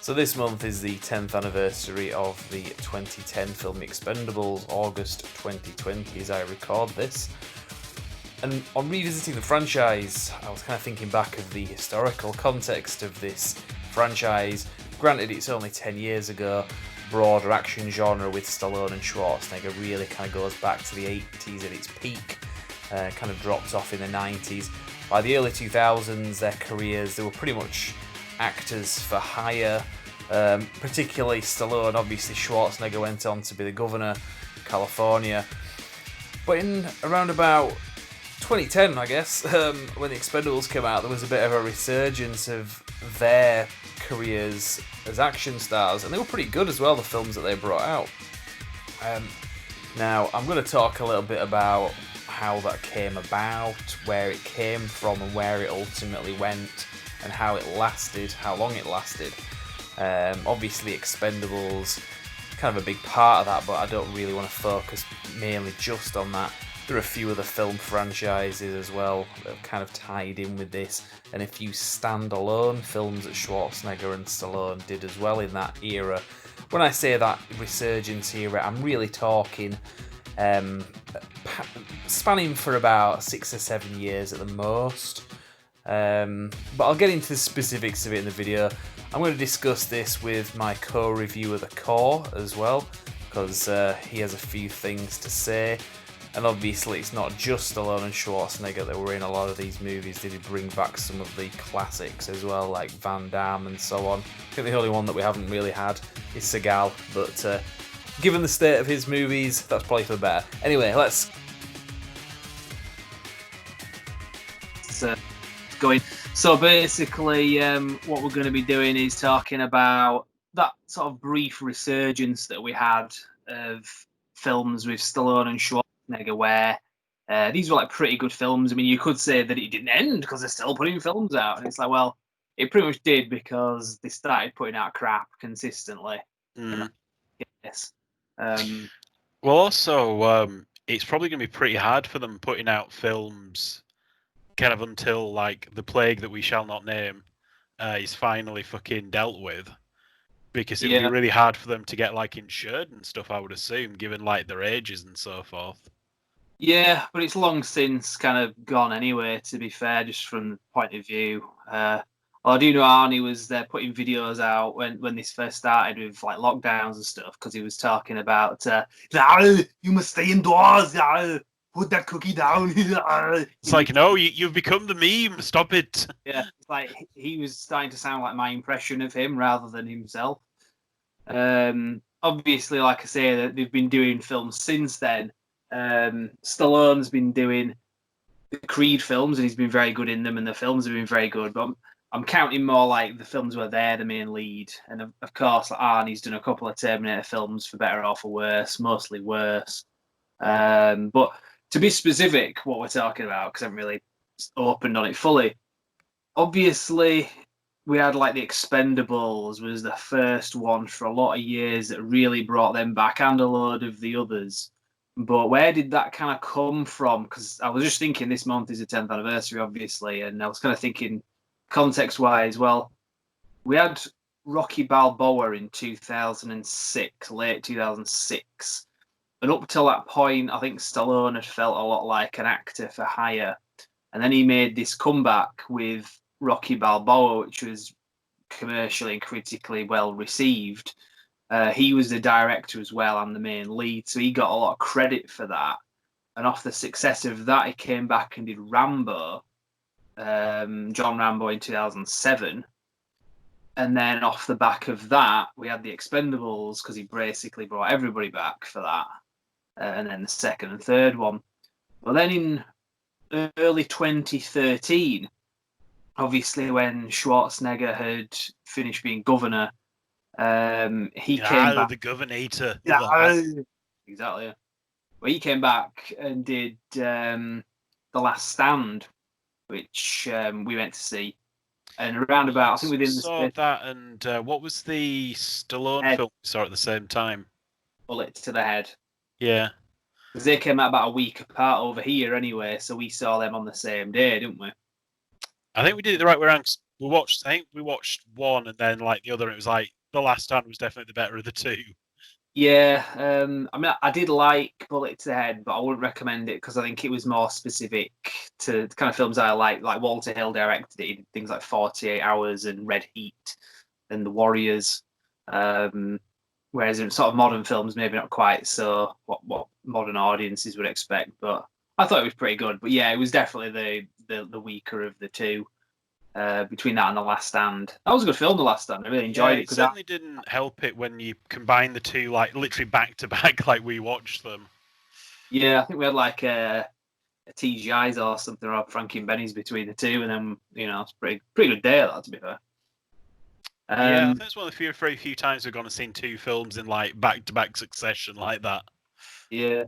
So this month is the 10th anniversary of the 2010 film Expendables, August 2020 as I record this. And on revisiting the franchise, I was kind of thinking back of the historical context of this franchise. Granted, it's only 10 years ago. Broader action genre with Stallone and Schwarzenegger really kind of goes back to the 80s at its peak, kind of dropped off in the 90s. By the early 2000s, their careers, they were pretty much actors for hire, particularly Stallone. Obviously, Schwarzenegger went on to be the governor of California. But in around about 2010, I guess, when the Expendables came out, there was a bit of a resurgence of their careers as action stars, and they were pretty good as well, the films that they brought out. Now, I'm going to talk a little bit about how that came about, where it came from, and where it ultimately went, and how it lasted, how long it lasted. Obviously, Expendables, kind of a big part of that, but I don't really want to focus mainly just on that. There are a few other film franchises as well that have kind of tied in with this, and a few standalone films that Schwarzenegger and Stallone did as well in that era. When I say that resurgence era, I'm really talking spanning for about 6 or 7 years at the most. But I'll get into the specifics of it in the video. I'm going to discuss this with my co-reviewer, The Core, as well, because he has a few things to say. And obviously, it's not just Stallone and Schwarzenegger that were in a lot of these movies. They did bring back some of the classics as well, like Van Damme and so on. I think the only one that we haven't really had is Seagal, but given the state of his movies, that's probably for the better. Anyway, let's go in. So basically, what we're going to be doing is talking about that sort of brief resurgence that we had of films with Stallone and Schwarzenegger, where these were like pretty good films. I mean, you could say that it didn't end because they're still putting films out, and it's like, well, it pretty much did because they started putting out crap consistently. Yes. Well, also, it's probably going to be pretty hard for them putting out films kind of until like the plague that we shall not name is finally fucking dealt with, because it would be really hard for them to get like insured and stuff, I would assume, given like their ages and so forth. Yeah, but it's long since kind of gone anyway, to be fair, just from the point of view. I do know Arnie was there putting videos out when this first started with like lockdowns and stuff, because he was talking about, you must stay indoors, put that cookie down. It's like, no, you've become the meme, stop it. Yeah, it's like he was starting to sound like my impression of him rather than himself. Obviously, like I say, they've been doing films since then. Stallone's been doing the Creed films, and he's been very good in them, and the films have been very good. But I'm counting more like the films where they're the main lead, and of course, like Arnie's done a couple of Terminator films, for better or for worse, mostly worse. But to be specific, what we're talking about, because I haven't really opened on it fully. Obviously, we had like the Expendables was the first one for a lot of years that really brought them back, and a load of the others. But where did that kind of come from? Because I was just thinking this month is the 10th anniversary, obviously, and I was kind of thinking context-wise, well, we had Rocky Balboa in 2006, late 2006. And up till that point, I think Stallone had felt a lot like an actor for hire. And then he made this comeback with Rocky Balboa, which was commercially and critically well received. He was the director as well and the main lead, so he got a lot of credit for that. And off the success of that, he came back and did Rambo, John Rambo in 2007. And then off the back of that, we had the Expendables, because he basically brought everybody back for that. And then the second and third one. But then in early 2013, obviously when Schwarzenegger had finished being governor, he came back. The governator. Yeah, exactly. Well, he came back and did The Last Stand, which we went to see. And around about, I think within the that, and what was the Stallone film we saw at the same time? Bullet to the Head. Yeah. Because they came out about a week apart over here anyway, so we saw them on the same day, didn't we? I think we did it the right way around. 'Cause I think we watched one and then like the other. And it was like The Last Stand was definitely the better of the two. Yeah, I mean, I did like Bullet to the Head, but I wouldn't recommend it because I think it was more specific to the kind of films I like. Like Walter Hill directed it, he did things like 48 Hours and Red Heat and The Warriors. Whereas in sort of modern films, maybe not quite so what modern audiences would expect. But I thought it was pretty good. But yeah, it was definitely the weaker of the two. Between that and The Last Stand, that was a good film. The Last Stand, I really enjoyed it It because certainly didn't help it when you combine the two, like literally back to back, like we watched them. yeah, I think we had like a TGI's or something, or Frankie and Benny's between the two, and then it's pretty good day that, to be fair. Yeah, I think it's one of the very few times we've gone and seen two films in like back to back succession like that. Yeah.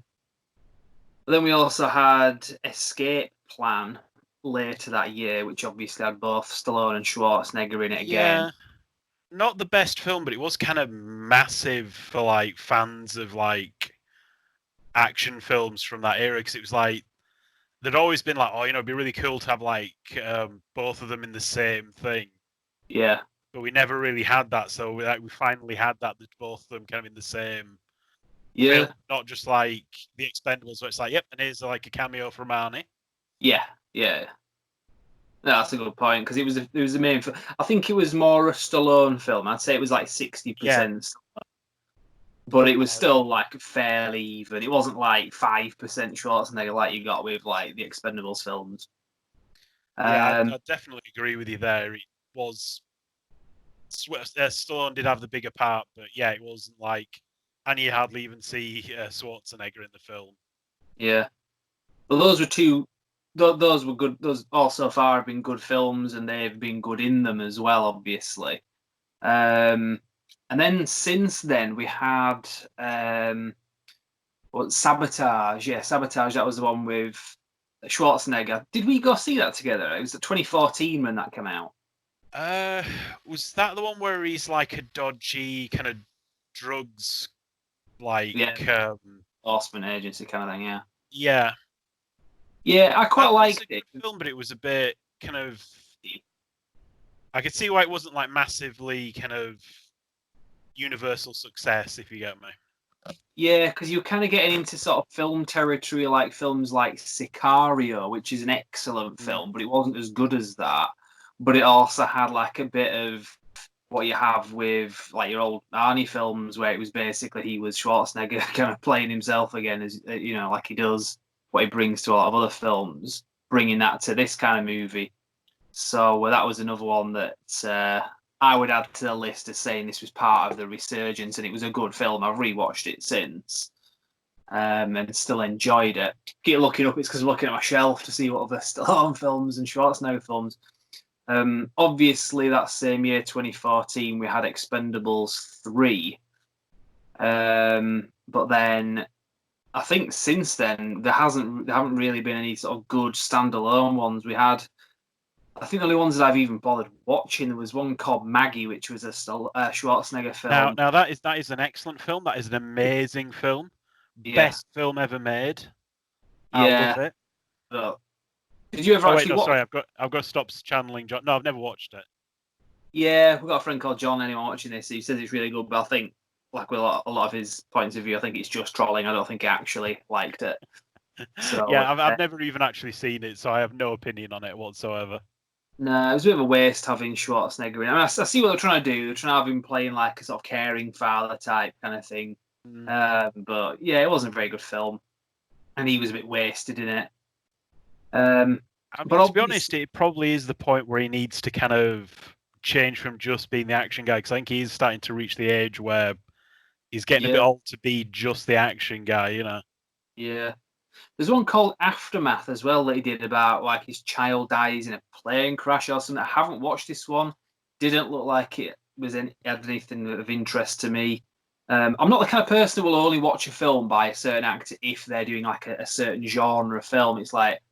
But then we also had Escape Plan later that year, which obviously had both Stallone and Schwarzenegger in it again. Yeah, not the best film, but it was kind of massive for like fans of like action films from that era because it was like there'd always been like, oh, it'd be really cool to have like both of them in the same thing. Yeah. But we never really had that, so we finally had that both of them kind of in the same Yeah. film, not just like the Expendables, where it's like, yep, and here's like a cameo from Arnie. Yeah. Yeah. No, that's a good point because it was the main. I think it was more a Stallone film. I'd say it was like 60%. But it was still like fairly even. It wasn't like 5% Schwarzenegger like you got with like the Expendables films. Yeah, I definitely agree with you there. It was Stallone did have the bigger part, but yeah, it wasn't like, and you hardly even see Schwarzenegger in the film. Yeah, well, those were two. Those were good. Those all so far have been good films, and they've been good in them as well, obviously. And then since then we had Sabotage. Yeah, Sabotage. That was the one with Schwarzenegger. Did we go see that together? It was 2014 when that came out. Was that the one where he's like a dodgy kind of drugs, like Horseman Agency kind of thing? Yeah. Yeah. Yeah, I quite liked it. Film, but it was a bit kind of. I could see why it wasn't like massively kind of universal success, if you get me. Yeah, because you're kind of getting into sort of film territory, like films like Sicario, which is an excellent film, but it wasn't as good as that. But it also had like a bit of what you have with like your old Arnie films, where it was basically he was Schwarzenegger kind of playing himself again, as like he does what he brings to a lot of other films, bringing that to this kind of movie. So that was another one that I would add to the list as saying this was part of the resurgence, and it was a good film. I've rewatched it since, and still enjoyed it. Keep looking up; it's because I'm looking at my shelf to see what other Stallone films and Schwarzenegger films. Obviously, that same year, 2014, we had Expendables 3. But then I think since then there haven't really been any sort of good standalone ones. We had, I think the only ones that I've even bothered watching, there was one called Maggie, which was a Schwarzenegger film. Now that is an excellent film. That is an amazing film. Yeah. Best film ever made. Yeah. I love it. But did you ever actually watch? Sorry, I've got to stop channeling John. No, I've never watched it. Yeah, we've got a friend called John. Anyone watching this, he says it's really good, but I think, like with a lot of his points of view, I think it's just trolling. I don't think he actually liked it. So yeah, I've never even actually seen it, so I have no opinion on it whatsoever. No, it was a bit of a waste having Schwarzenegger in. I mean, I see what they're trying to do. They're trying to have him playing like a sort of caring father type kind of thing. But yeah, it wasn't a very good film, and he was a bit wasted in it. But to be honest, it probably is the point where he needs to kind of change from just being the action guy, because I think he's starting to reach the age where he's getting a bit old to be just the action guy, Yeah. There's one called Aftermath as well that he did about like his child dies in a plane crash or something. I haven't watched this one. Didn't look like it had anything of interest to me. I'm not the kind of person who will only watch a film by a certain actor if they're doing like a certain genre of film. It's like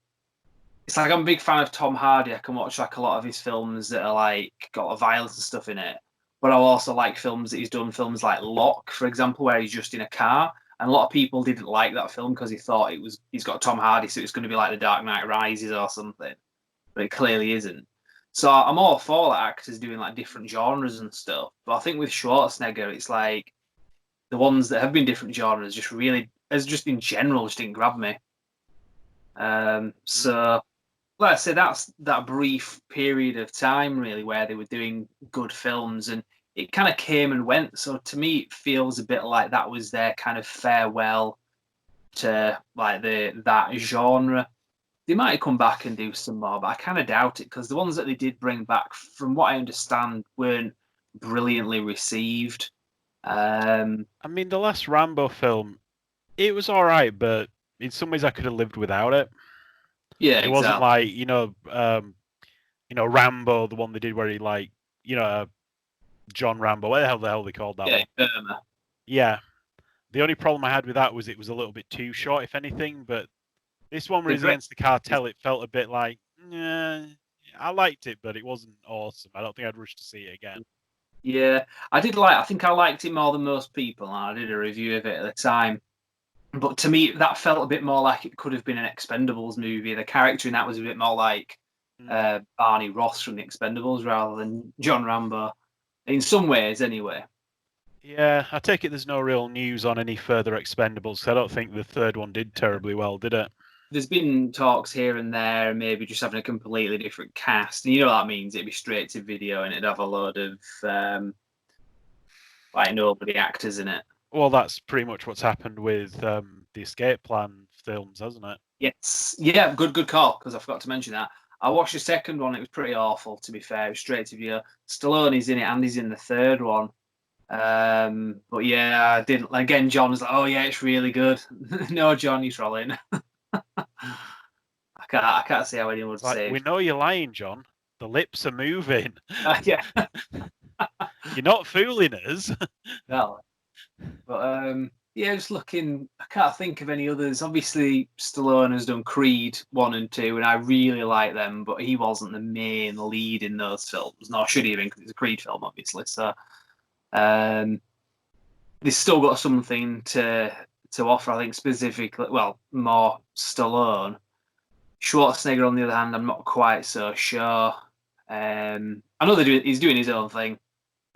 I'm a big fan of Tom Hardy. I can watch like a lot of his films that are like got a lot of violence and stuff in it. But I also like films that he's done, films like Lock, for example, where he's just in a car. And a lot of people didn't like that film because he thought he's got Tom Hardy, so it's going to be like The Dark Knight Rises or something. But it clearly isn't. So I'm all for like actors doing like different genres and stuff. But I think with Schwarzenegger, it's like the ones that have been different genres just really, as just in general, just didn't grab me. So like I said, that's that brief period of time really where they were doing good films, and it kind of came and went. So to me, it feels a bit like that was their kind of farewell to like that genre. They might come back and do some more, but I kind of doubt it because the ones that they did bring back, from what I understand, weren't brilliantly received. Um, I mean, the last Rambo film, it was all right, but in some ways I could have lived without it. yeah, It wasn't exactly. like Rambo, the one they did where he like John Rambo. What the hell they called that Yeah, one? Burma. Yeah. The only problem I had with that was it was a little bit too short, if anything. But this one where The he's Bre- against the cartel, it felt a bit like, yeah, I liked it, but it wasn't awesome. I don't think I'd rush to see it again. Yeah, I did like. I think I liked it more than most people, and I did a review of it at the time. But to me, that felt a bit more like it could have been an Expendables movie. The character in that was a bit more like Barney Ross from the Expendables rather than John Rambo, in some ways, anyway. Yeah, I take it there's no real news on any further Expendables. 'Cause I don't think the third one did terribly well, did it? There's been talks here and there, maybe just having a completely different cast. And you know what that means? It'd be straight to video and it'd have a load of like nobody actors in it. Well, that's pretty much what's happened with the Escape Plan films, hasn't it? Yes, yeah, good call because I forgot to mention that. I watched the second one; it was pretty awful. To be fair, it was straight to video. Stallone's in it, and he's in the third one. But yeah, I didn't. Again, John was like, "Oh yeah, it's really good." No, John, you're trolling. I can't see how anyone would It's like, say. we know you're lying, John. The lips are moving. Yeah, You're not fooling us. no. But yeah, just looking, I can't think of any others. Obviously, Stallone has done Creed 1 and 2, and I really like them, but he wasn't the main lead in those films. Nor should he have been, because it's a Creed film, obviously. So um, they've still got something to offer, I think, specifically, well, more Stallone. Schwarzenegger, on the other hand, I'm not quite so sure. I know he's doing his own thing,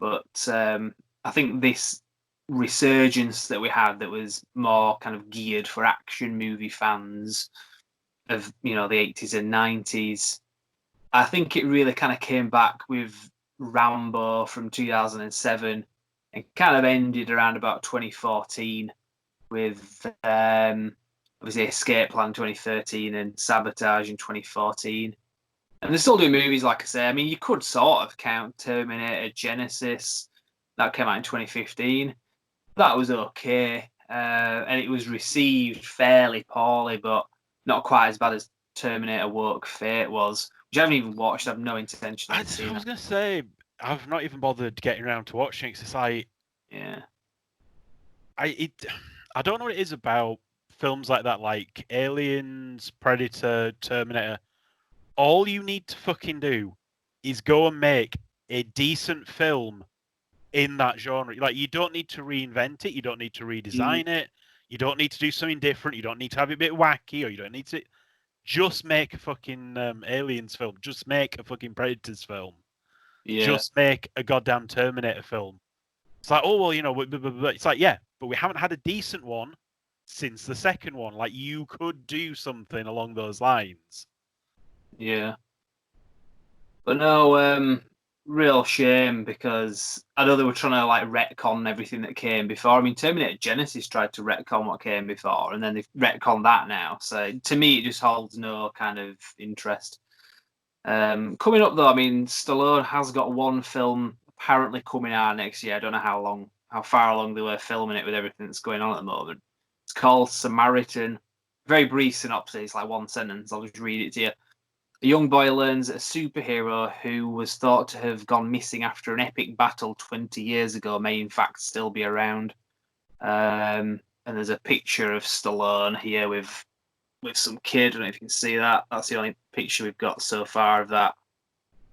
but I think this resurgence that we had that was more kind of geared for action movie fans of the 80s and 90s. I think it really kind of came back with Rambo from 2007 and kind of ended around about 2014 with obviously Escape Plan 2013 and Sabotage in 2014. And they're still doing movies, like I say. I mean, you could sort of count Terminator Genesis. That came out in 2015. That was okay. And it was received fairly poorly, but not quite as bad as Terminator Woke Fate was, which I haven't even watched. I have no intention I of seeing was it. going to say, I've not even bothered getting around to watching it 'cause it's like, Yeah. I don't know what it is about films like that, like Aliens, Predator, Terminator. All you need to fucking do is go and make a decent film in that genre. Like, you don't need to reinvent it. You don't need to redesign it. You don't need to do something different. You don't need to have it a bit wacky, or you don't need to just make a fucking Aliens film. Just make a fucking Predators film. Yeah. Just make a goddamn Terminator film. It's like, oh, well, it's like, yeah, but we haven't had a decent one since the second one. Like, you could do something along those lines. Yeah. But no, real shame because I know they were trying to like retcon everything that came before. I mean, Terminator Genesis tried to retcon what came before, and then they've retconned that now. So to me, it just holds no kind of interest. Coming up though, I mean, Stallone has got one film apparently coming out next year. I don't know how far along they were filming it with everything that's going on at the moment. It's called Samaritan. Very brief synopsis, like one sentence. I'll just read it to you. A young boy learns that a superhero who was thought to have gone missing after an epic battle 20 years ago may in fact still be around. And there's a picture of Stallone here with some kid. I don't know if you can see that. That's the only picture we've got so far of that.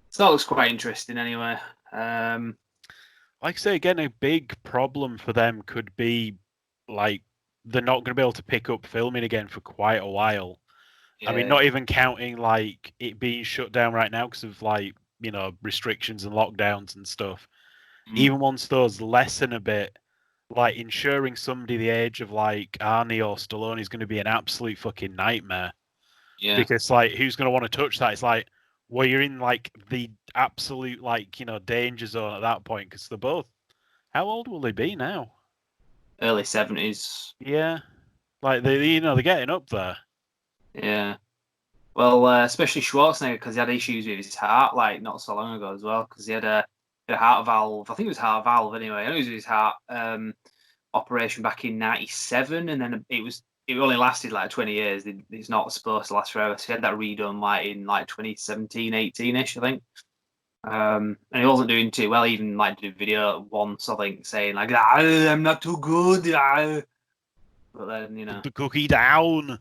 So that looks quite interesting anyway. Like I say, again, a big problem for them could be, like, they're not going to be able to pick up filming again for quite a while. Yeah, I mean, not even counting, like, it being shut down right now because of, like, restrictions and lockdowns and stuff. Mm. Even once those lessen a bit, like ensuring somebody the age of like Arnie or Stallone is going to be an absolute fucking nightmare. Yeah. Because like, who's going to want to touch that? It's like, well, you're in like the absolute like danger zone at that point because they're both. How old will they be now? Early 70s. Yeah, like they're getting up there. Yeah. Well, especially Schwarzenegger because he had issues with his heart, like not so long ago as well, because he had a heart valve. I think it was heart valve anyway. I know it was his heart operation back in '97, and then it only lasted like 20 years. It's not supposed to last forever. So he had that redone like in like 2017, 18ish, I think. And he wasn't doing too well. He even like did a video once, I think, saying like, "I'm not too good." But then Put the cookie down.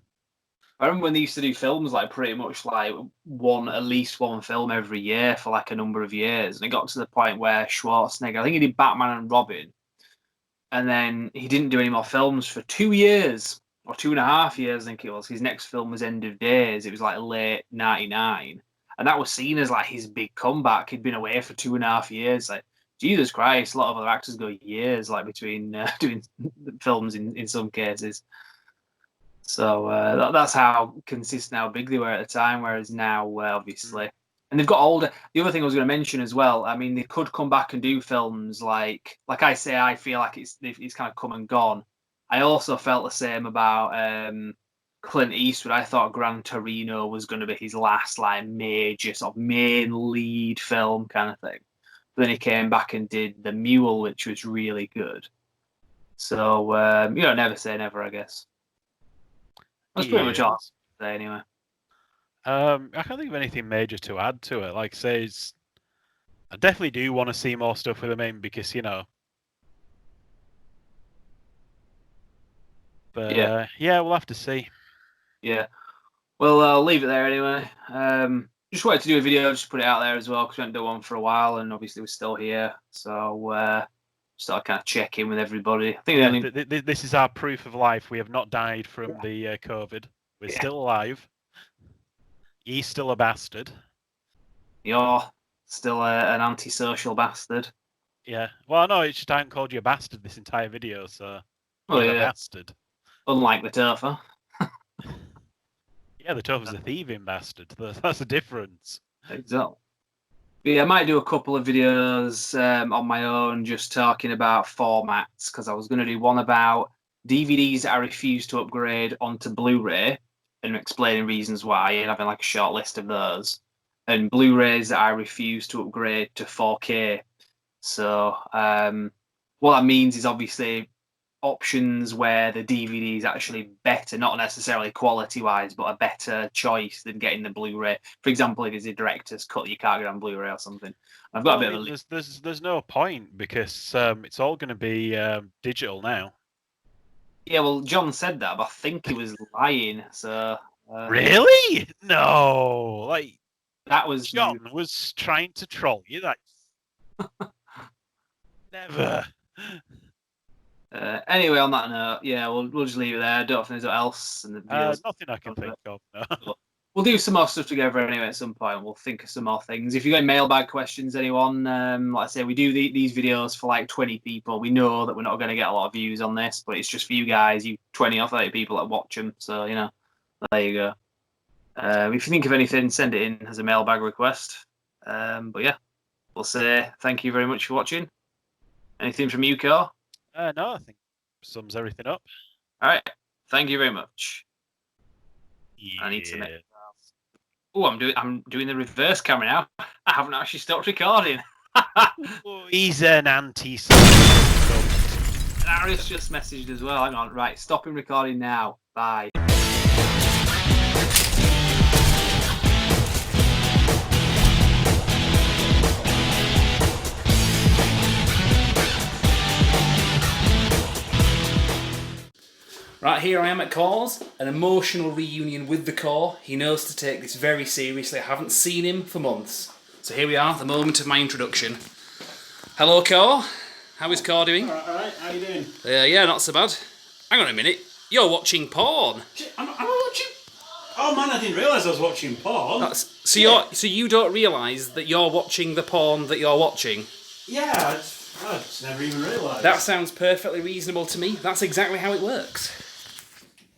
I remember when they used to do films like pretty much like at least one film every year for like a number of years, and it got to the point where Schwarzenegger, I think he did Batman and Robin, and then he didn't do any more films for 2 years or 2.5 years. I think it was. His next film was End of Days. It was like late '99, and that was seen as like his big comeback. He'd been away for 2.5 years. Like Jesus Christ, a lot of other actors go years like between doing films in some cases. So that's how consistent, how big they were at the time. Whereas now, obviously, and they've got older. The other thing I was going to mention as well. I mean, they could come back and do films like I say. I feel like it's kind of come and gone. I also felt the same about Clint Eastwood. I thought Gran Torino was going to be his last like major sort of main lead film kind of thing. But then he came back and did The Mule, which was really good. So never say never, I guess. That's pretty much all I'll say anyway. I can't think of anything major to add to it. Like I say, I definitely do want to see more stuff with him in because But yeah, we'll have to see. Yeah. Well, I'll leave it there anyway. Just wanted to do a video, just put it out there as well because we haven't done one for a while, and obviously we're still here. So just thought I'd kind of check in with everybody. I think this is our proof of life. We have not died from the COVID. We're still alive. He's still a bastard. You're still an antisocial bastard. Yeah. Well, no, it's just I haven't called you a bastard this entire video, so you're a bastard. Unlike the Topher. Yeah, the Topher's a thieving bastard. That's the difference. Exactly. But yeah, I might do a couple of videos on my own just talking about formats because I was going to do one about DVDs that I refuse to upgrade onto Blu-ray and explaining reasons why and having like a short list of those, and Blu-rays that I refuse to upgrade to 4K. So what that means is obviously options where the DVD is actually better, not necessarily quality-wise, but a better choice than getting the Blu-ray. For example, if it's a director's cut, you can't get on Blu-ray or something. I've got a bit of a... There's no point because it's all going to be digital now. Yeah, well, John said that, but I think he was lying. So really? No, like that was John was trying to troll you. That's never. Anyway, on that note, yeah, we'll just leave it there. I don't think there's what else. In the videos. Nothing I can think of. No. We'll do some more stuff together anyway at some point. We'll think of some more things. If you've got any mailbag questions, anyone, like I say, we do these videos for like 20 people. We know that we're not going to get a lot of views on this, but it's just for you guys, you 20 or 30 people that watch them. So, there you go. If you think of anything, send it in as a mailbag request. But yeah, we'll say thank you very much for watching. Anything from you, Carl? No, I think sums everything up. All right. Thank you very much. Yeah. I need to make... Oh, I'm doing the reverse camera now. I haven't actually stopped recording. He's an anti-social. Arnies just messaged as well. Hang on. Right, stopping recording now. Bye. Right, here I am at Core's, an emotional reunion with the Core. He knows to take this very seriously. I haven't seen him for months. So here we are, the moment of my introduction. Hello, Core. How is Core doing? All right. How you doing? Yeah, not so bad. Hang on a minute. You're watching porn. I'm watching. Oh man, I didn't realise I was watching porn. So you don't realise that you're watching the porn that you're watching? Yeah, I just never even realised. That sounds perfectly reasonable to me. That's exactly how it works.